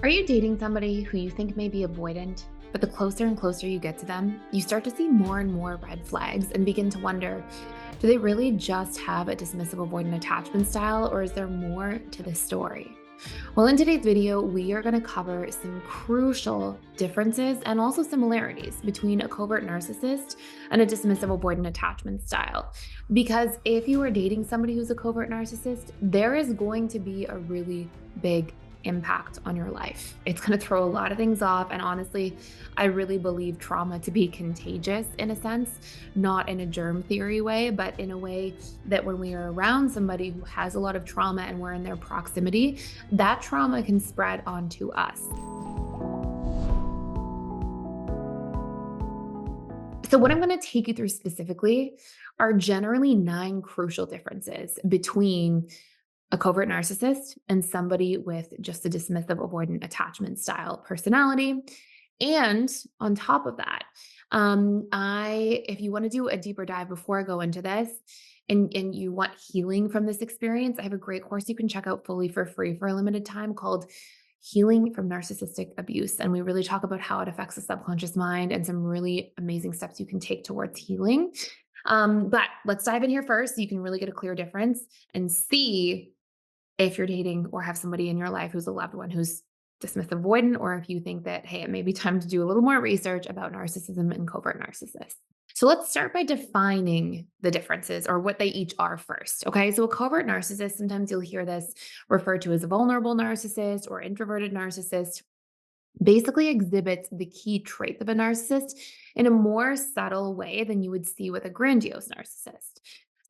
Are you dating somebody who you think may be avoidant, but the closer and closer you get to them, you start to see more and more red flags and begin to wonder, do they really just have a dismissive avoidant attachment style, or is there more to this story? Well, in today's video, we are going to cover some crucial differences and also similarities between a covert narcissist and a dismissive avoidant attachment style. Because if you are dating somebody who's a covert narcissist, there is going to be a really big impact on your life. It's going to throw a lot of things off. And honestly, I really believe trauma to be contagious in a sense, not in a germ theory way, but in a way that when we are around somebody who has a lot of trauma and we're in their proximity, that trauma can spread onto us. So, what I'm going to take you through specifically are generally 9 crucial differences between a covert narcissist and somebody with just a dismissive avoidant attachment style personality. And on top of that, if you want to do a deeper dive before I go into this, and you want healing from this experience, I have a great course you can check out fully for free for a limited time called Healing from Narcissistic Abuse. And we really talk about how it affects the subconscious mind and some really amazing steps you can take towards healing. But let's dive in here first so you can really get a clear difference and see if you're dating or have somebody in your life who's a loved one who's dismissive avoidant, or if you think that, hey, it may be time to do a little more research about narcissism and covert narcissists. So let's start by defining the differences or what they each are first. Okay. So a covert narcissist, sometimes you'll hear this referred to as a vulnerable narcissist or introverted narcissist, basically exhibits the key traits of a narcissist in a more subtle way than you would see with a grandiose narcissist.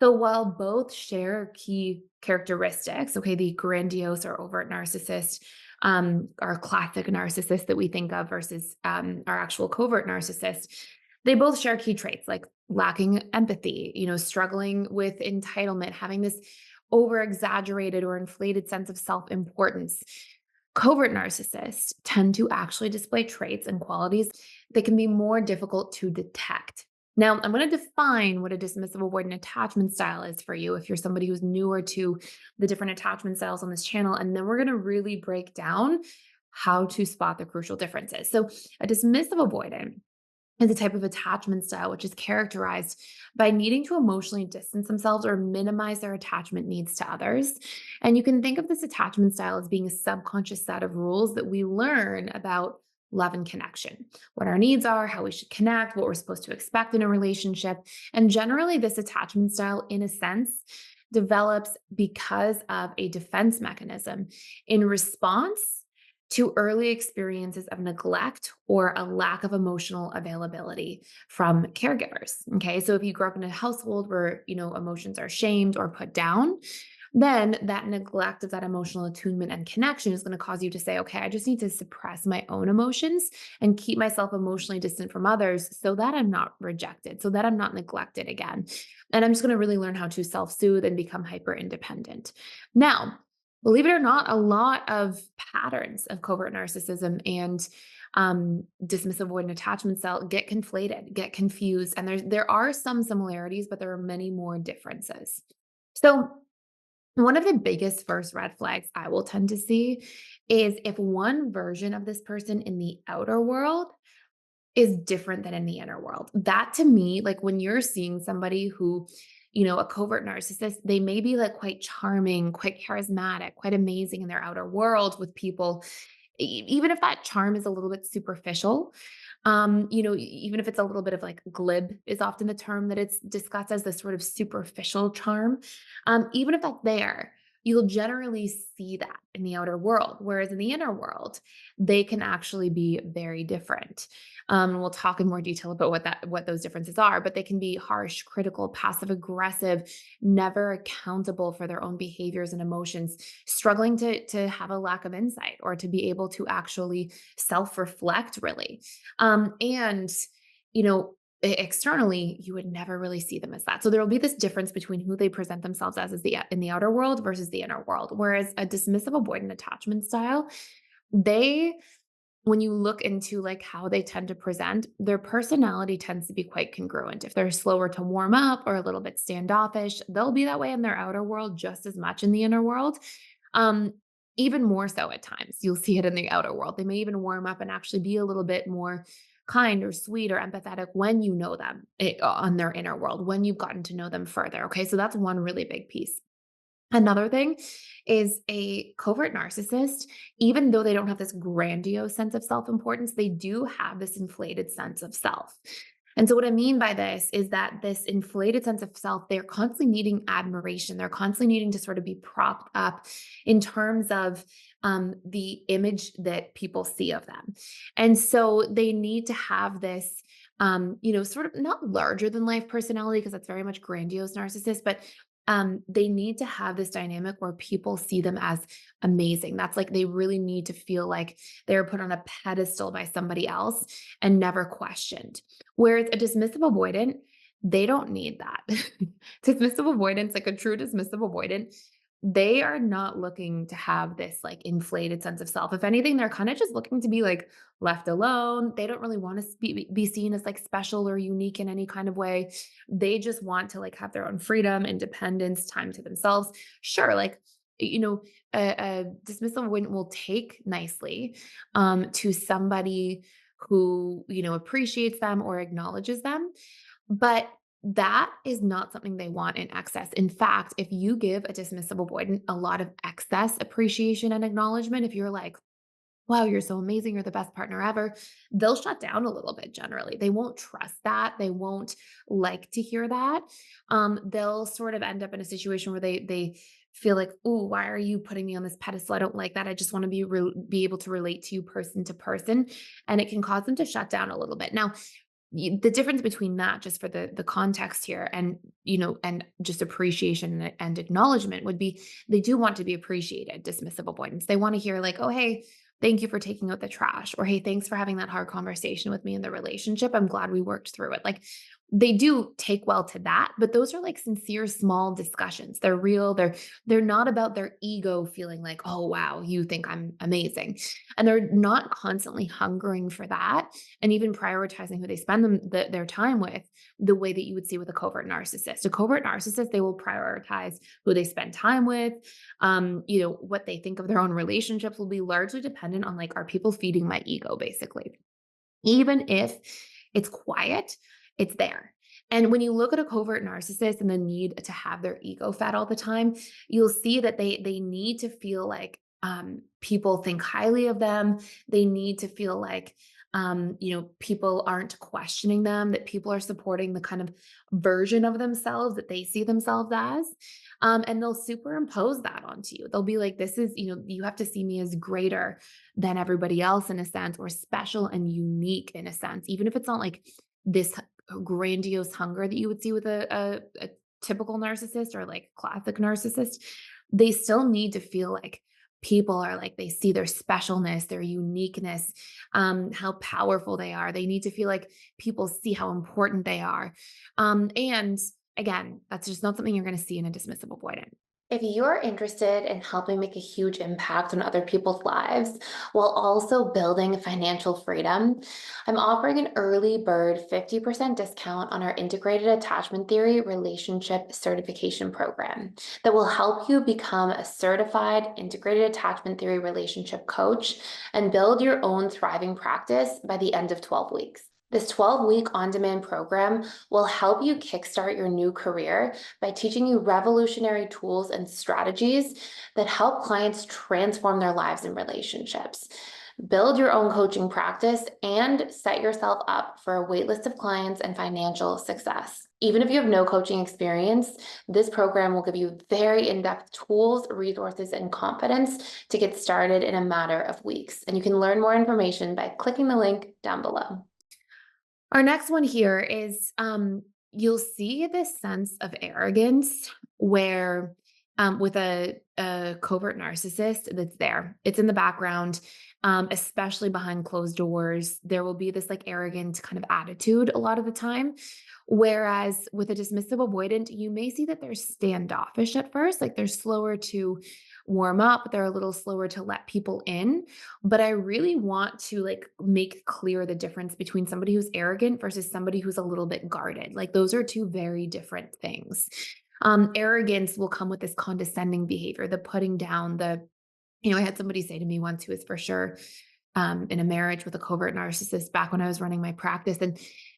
So while both share key characteristics, okay, the grandiose or overt narcissist, our classic narcissist that we think of versus our actual covert narcissist, they both share key traits like lacking empathy, struggling with entitlement, having this over exaggerated or inflated sense of self importance. Covert narcissists tend to actually display traits and qualities that can be more difficult to detect. Now, I'm going to define what a dismissive avoidant attachment style is for you if you're somebody who's newer to the different attachment styles on this channel. And then we're going to really break down how to spot the crucial differences. So, a dismissive avoidant is a type of attachment style which is characterized by needing to emotionally distance themselves or minimize their attachment needs to others. And you can think of this attachment style as being a subconscious set of rules that we learn about love and connection, what our needs are, how we should connect, what we're supposed to expect in a relationship. And generally, this attachment style, in a sense, develops because of a defense mechanism in response to early experiences of neglect or a lack of emotional availability from caregivers. Okay. So if you grew up in a household where, emotions are shamed or put down, then that neglect of that emotional attunement and connection is going to cause you to say, okay, I just need to suppress my own emotions and keep myself emotionally distant from others so that I'm not rejected, so that I'm not neglected again. And I'm just going to really learn how to self soothe and become hyper independent. Now, believe it or not, a lot of patterns of covert narcissism and dismissive avoidant attachment style get conflated, get confused, and there are some similarities, but there are many more differences. So, one of the biggest first red flags I will tend to see is if one version of this person in the outer world is different than in the inner world. That to me, like when you're seeing somebody who, a covert narcissist, they may be like quite charming, quite charismatic, quite amazing in their outer world with people. Even if that charm is a little bit superficial, even if it's a little bit of like glib is often the term that it's discussed as, this sort of superficial charm. Even if that's there, you'll generally see that in the outer world. Whereas in the inner world, they can actually be very different. We'll talk in more detail about what those differences are, but they can be harsh, critical, passive aggressive, never accountable for their own behaviors and emotions, struggling to have a lack of insight or to be able to actually self-reflect really. And, you know, externally, you would never really see them as that. So there will be this difference between who they present themselves as in the outer world versus the inner world. Whereas a dismissive avoidant attachment style, they when you look into like how they tend to present, their personality tends to be quite congruent. If they're slower to warm up or a little bit standoffish, they'll be that way in their outer world just as much in the inner world. Um, even more so at times. You'll see it in the outer world. They may even warm up and actually be a little bit more kind or sweet or empathetic when you know them on their inner world, when you've gotten to know them further. Okay. So that's one really big piece. Another thing is a covert narcissist, even though they don't have this grandiose sense of self importance, they do have this inflated sense of self. And so, what I mean by this is that this inflated sense of self, they're constantly needing admiration. They're constantly needing to sort of be propped up in terms of the image that people see of them. And so, they need to have this. Sort of not larger than life personality, because that's very much grandiose narcissist, but they need to have this dynamic where people see them as amazing. That's like they really need to feel like they're put on a pedestal by somebody else and never questioned. Whereas a dismissive avoidant, they don't need that. Dismissive avoidance, like a true dismissive avoidant, they are not looking to have this like inflated sense of self. If anything, they're kind of just looking to be like left alone. They don't really want to be seen as like special or unique in any kind of way. They just want to like have their own freedom, independence, time to themselves. Sure, like a dismissive avoidant will take nicely to somebody who appreciates them or acknowledges them, but that is not something they want in excess. In fact, if you give a dismissive avoidant a lot of excess appreciation and acknowledgement, if you're like, wow, you're so amazing, you're the best partner ever, they'll shut down a little bit generally. They won't trust that. They won't like to hear that. They'll sort of end up in a situation where they feel like, oh, why are you putting me on this pedestal? I don't like that. I just want to be able to relate to you person to person. And it can cause them to shut down a little bit. Now, the difference between that, just for the context here, and just appreciation and acknowledgement would be, they do want to be appreciated. Dismissive avoidance, they want to hear like, oh, hey, thank you for taking out the trash, or hey, thanks for having that hard conversation with me in the relationship, I'm glad we worked through it. Like, they do take well to that, but those are like sincere small discussions. They're real. They're not about their ego feeling like, oh wow, you think I'm amazing. And they're not constantly hungering for that and even prioritizing who they spend their time with the way that you would see with a covert narcissist. A covert narcissist, they will prioritize who they spend time with. What they think of their own relationships will be largely dependent on like, are people feeding my ego, basically? Even if it's quiet, it's there. And when you look at a covert narcissist and the need to have their ego fed all the time, you'll see that they need to feel like people think highly of them. They need to feel like people aren't questioning them, that people are supporting the kind of version of themselves that they see themselves as. And they'll superimpose that onto you. They'll be like, this is, you have to see me as greater than everybody else in a sense, or special and unique in a sense, even if it's not like this grandiose hunger that you would see with a typical narcissist or like classic narcissist. They still need to feel like people are like, they see their specialness, their uniqueness, how powerful they are. They need to feel like people see how important they are. And again, that's just not something you're going to see in a dismissive avoidant. If you're interested in helping make a huge impact on other people's lives while also building financial freedom, I'm offering an early bird 50% discount on our Integrated Attachment Theory Relationship Certification Program that will help you become a certified Integrated Attachment Theory relationship coach and build your own thriving practice by the end of 12 weeks. This 12-week on-demand program will help you kickstart your new career by teaching you revolutionary tools and strategies that help clients transform their lives and relationships. Build your own coaching practice and set yourself up for a waitlist of clients and financial success. Even if you have no coaching experience, this program will give you very in-depth tools, resources, and confidence to get started in a matter of weeks. And you can learn more information by clicking the link down below. Our next one here is you'll see this sense of arrogance where with a covert narcissist that's there. It's in the background, especially behind closed doors. There will be this like arrogant kind of attitude a lot of the time. Whereas with a dismissive avoidant, you may see that they're standoffish at first, like they're slower to warm up, they're a little slower to let people in. But I really want to like make clear the difference between somebody who's arrogant versus somebody who's a little bit guarded. Like those are two very different things. Arrogance will come with this condescending behavior, the putting down, the I had somebody say to me once who was for sure in a marriage with a covert narcissist back when I was running my practice.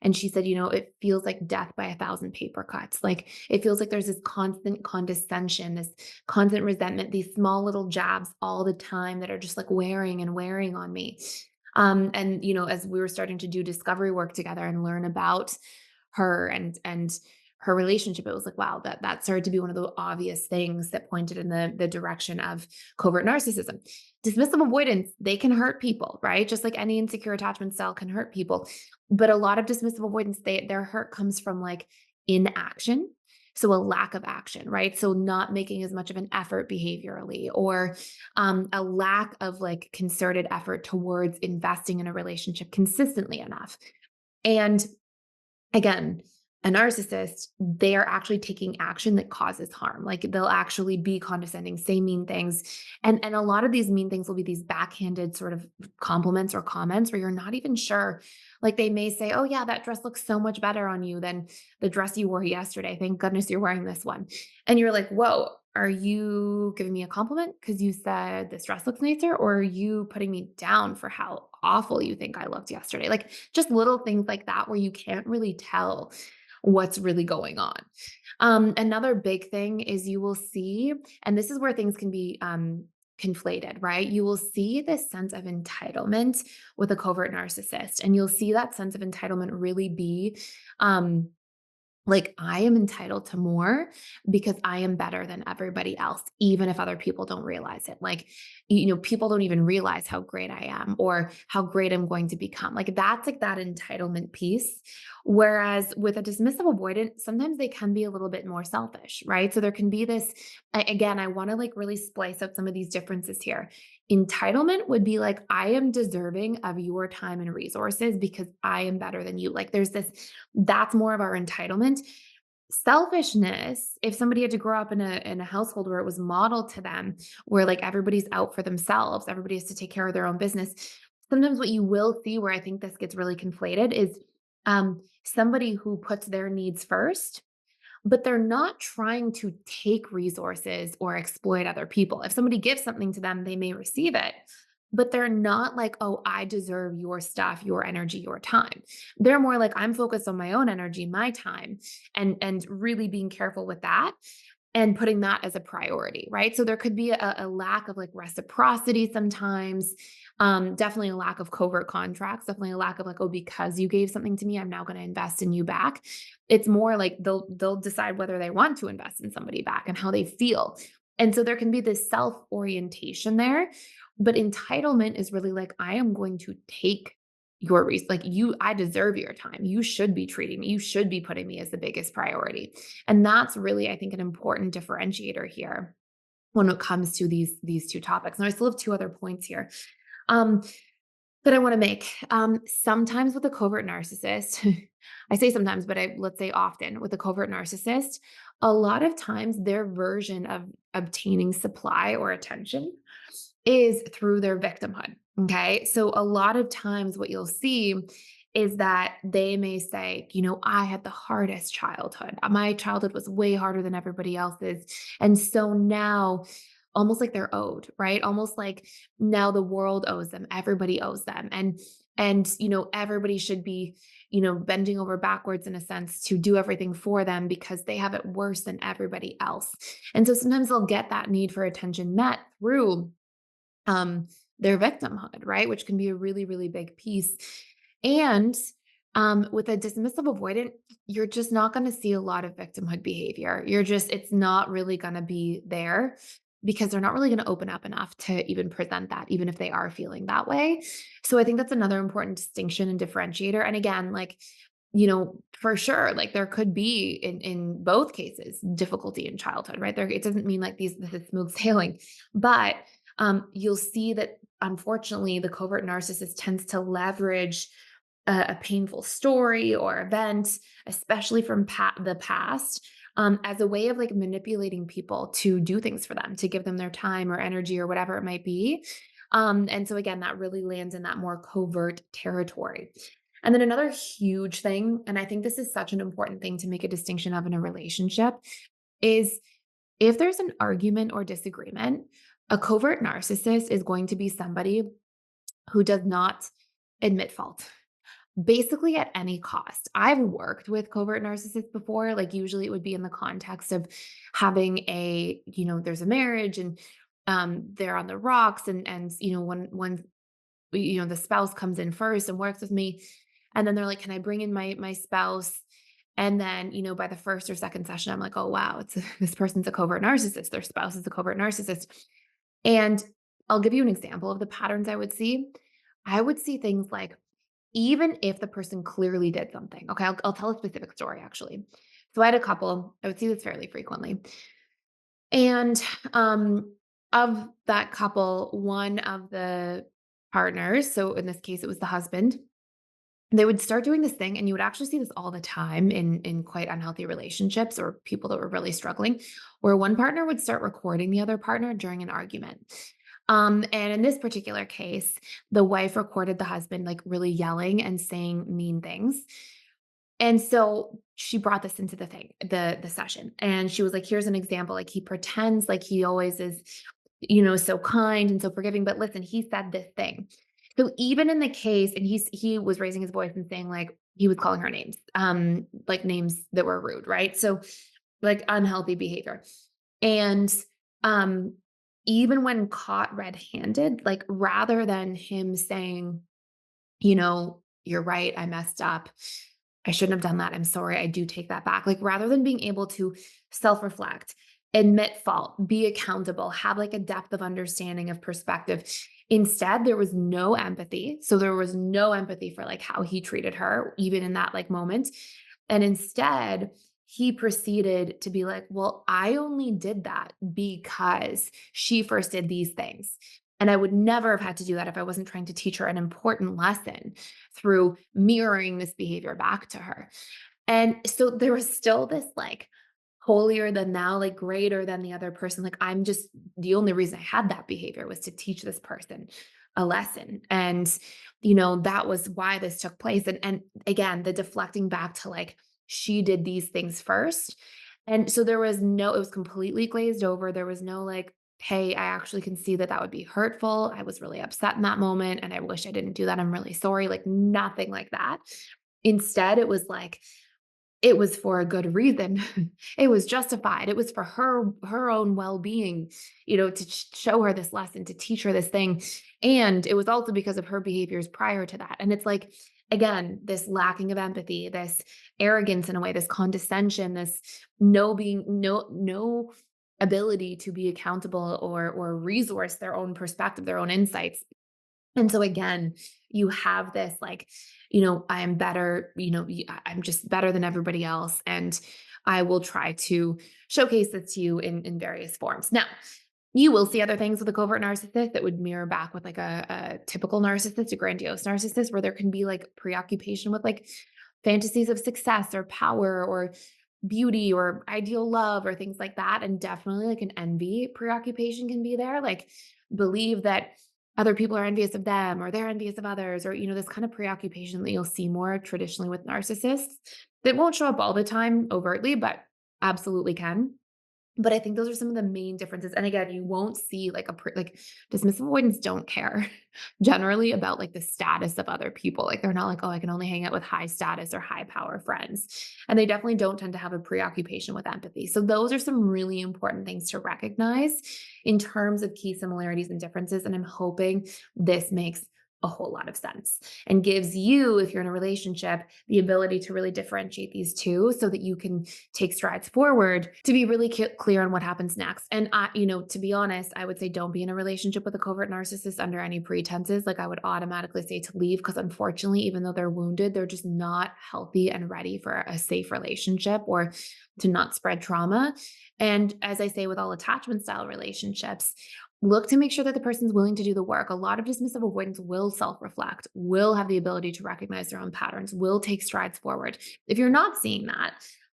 And she said, it feels like death by 1,000 paper cuts. Like it feels like there's this constant condescension, this constant resentment, these small little jabs all the time that are just like wearing and wearing on me. And as we were starting to do discovery work together and learn about her and her relationship, it was like, wow, that started to be one of the obvious things that pointed in the direction of covert narcissism. Dismissive avoidance, they can hurt people, right? Just like any insecure attachment style can hurt people. But a lot of dismissive avoidance, their hurt comes from like inaction. So a lack of action, right? So not making as much of an effort behaviorally, or a lack of like concerted effort towards investing in a relationship consistently enough. And again, a narcissist, they are actually taking action that causes harm. Like they'll actually be condescending, say mean things. And a lot of these mean things will be these backhanded sort of compliments or comments where you're not even sure. Like they may say, "Oh yeah, that dress looks so much better on you than the dress you wore yesterday. Thank goodness you're wearing this one." And you're like, "Whoa, are you giving me a compliment because you said this dress looks nicer, or are you putting me down for how awful you think I looked yesterday?" Like just little things like that where you can't really tell what's really going on. Another big thing is you will see, and this is where things can be conflated, right? You will see this sense of entitlement with a covert narcissist, and you'll see that sense of entitlement really be um, like, I am entitled to more because I am better than everybody else, even if other people don't realize it. Like, people don't even realize how great I am or how great I'm going to become. Like, that's like that entitlement piece. Whereas with a dismissive avoidant, sometimes they can be a little bit more selfish, right? So there can be this, again, I want to like really splice up some of these differences here. Entitlement would be like, I am deserving of your time and resources because I am better than you. Like, there's this, that's more of our entitlement. Selfishness, if somebody had to grow up in a household where it was modeled to them, where like everybody's out for themselves, everybody has to take care of their own business. Sometimes what you will see where I think this gets really conflated is somebody who puts their needs first, but they're not trying to take resources or exploit other people. If somebody gives something to them, they may receive it, but they're not like, "Oh, I deserve your stuff, your energy, your time." They're more like, "I'm focused on my own energy, my time," and really being careful with that and putting that as a priority, right? So there could be a lack of like reciprocity sometimes, definitely a lack of covert contracts, definitely a lack of like, oh, because you gave something to me, I'm now going to invest in you back. It's more like they'll decide whether they want to invest in somebody back and how they feel. And so there can be this self orientation there, but entitlement is really like, I am going to take your reason, like I deserve your time. You should be treating me. You should be putting me as the biggest priority. And that's really, I think, an important differentiator here when it comes to these two topics. And I still have two other points here um, that I want to make. Sometimes with a covert narcissist, I say sometimes, but let's say often with a covert narcissist, a lot of times their version of obtaining supply or attention is through their victimhood. Okay. So a lot of times what you'll see is that they may say, I had the hardest childhood. My childhood was way harder than everybody else's. And so now, almost like they're owed, right? Almost like now the world owes them, everybody owes them. And everybody should be, bending over backwards in a sense to do everything for them because they have it worse than everybody else. And so sometimes they'll get that need for attention met through um, their victimhood, right? Which can be a really, really big piece. And with a dismissive avoidant, you're just not going to see a lot of victimhood behavior. It's not really going to be there because they're not really going to open up enough to even present that, even if they are feeling that way. So I think that's another important distinction and differentiator. And again, like, for sure, like there could be in both cases difficulty in childhood, right? It doesn't mean like this is smooth sailing, but you'll see that unfortunately the covert narcissist tends to leverage a painful story or event, especially from the past, as a way of like manipulating people to do things for them, to give them their time or energy or whatever it might be. And so again, that really lands in that more covert territory. And then another huge thing, and I think this is such an important thing to make a distinction of in a relationship, is if there's an argument or disagreement, A covert narcissist is going to be somebody who does not admit fault, basically at any cost. I've worked with covert narcissists before, like usually it would be in the context of having there's a marriage and they're on the rocks and when the spouse comes in first and works with me and then they're like, "Can I bring in my spouse?" And then, by the first or second session, I'm like, "Oh wow, this person's a covert narcissist. Their spouse is a covert narcissist." And I'll give you an example of the patterns I would see. I would see things like, even if the person clearly did something. Okay, I'll tell a specific story actually. So I had a couple, I would see this fairly frequently. And of that couple, one of the partners, so in this case, it was the husband, they would start doing this thing, and you would actually see this all the time in quite unhealthy relationships or people that were really struggling, where one partner would start recording the other partner during an argument. And in this particular case, the wife recorded the husband like really yelling and saying mean things. And so she brought this into the session, and she was like, "Here's an example. Like he pretends like he always is, so kind and so forgiving, but listen, he said this thing." So even in the case, and he was raising his voice and saying like he was calling her names, like names that were rude, right? So like unhealthy behavior, and um, even when caught red-handed, like rather than him saying, "You're right, I messed up. I shouldn't have done that. I'm sorry. I do take that back." Like rather than being able to self-reflect, admit fault, be accountable, have like a depth of understanding of perspective. Instead, there was no empathy. So there was no empathy for like how he treated her, even in that like moment. And instead, he proceeded to be like, "Well, I only did that because she first did these things. And I would never have had to do that if I wasn't trying to teach her an important lesson through mirroring this behavior back to her." And so there was still this like holier than thou, like greater than the other person. Like, I'm just the only reason I had that behavior was to teach this person a lesson. And, that was why this took place. And again, the deflecting back to like, she did these things first. And so it was completely glazed over. There was no like, "Hey, I actually can see that that would be hurtful. I was really upset in that moment and I wish I didn't do that. I'm really sorry." Like nothing like that. Instead, it was like, it was for a good reason. It was justified. It was for her own well-being, to show her this lesson, to teach her this thing. And it was also because of her behaviors prior to that. And it's like, again, this lacking of empathy, this arrogance in a way, this condescension, this no ability to be accountable or resource their own perspective, their own insights. And so again, you have this like, "I am better, I'm just better than everybody else. And I will try to showcase this to you in various forms." Now, you will see other things with a covert narcissist that would mirror back with like a typical narcissist, a grandiose narcissist, where there can be like preoccupation with like fantasies of success or power or beauty or ideal love or things like that. And definitely like an envy preoccupation can be there. Like believe that other people are envious of them or they're envious of others, or, this kind of preoccupation that you'll see more traditionally with narcissists that won't show up all the time overtly, but absolutely can. But I think those are some of the main differences. And again, you won't see like like dismissive avoidants don't care generally about like the status of other people. Like they're not like, "Oh, I can only hang out with high status or high power friends." And they definitely don't tend to have a preoccupation with empathy. So those are some really important things to recognize in terms of key similarities and differences. And I'm hoping this makes a whole lot of sense and gives you, if you're in a relationship, the ability to really differentiate these two so that you can take strides forward to be really clear on what happens next. And to be honest, I would say don't be in a relationship with a covert narcissist under any pretenses. Like I would automatically say to leave, because unfortunately, even though they're wounded, they're just not healthy and ready for a safe relationship or to not spread trauma. And as I say with all attachment style relationships, look to make sure that the person's willing to do the work. A lot of dismissive avoidants will self-reflect, will have the ability to recognize their own patterns, will take strides forward. If you're not seeing that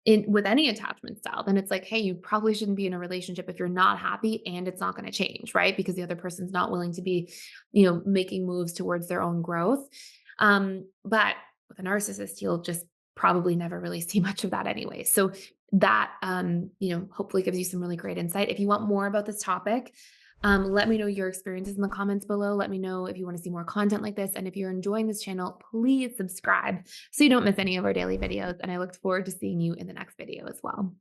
with any attachment style, then it's like, hey, you probably shouldn't be in a relationship if you're not happy and it's not going to change, right? Because the other person's not willing to be, making moves towards their own growth. But with a narcissist, you'll just probably never really see much of that anyway. So that, hopefully gives you some really great insight. If you want more about this topic, Let me know your experiences in the comments below. Let me know if you want to see more content like this. And if you're enjoying this channel, please subscribe so you don't miss any of our daily videos. And I look forward to seeing you in the next video as well.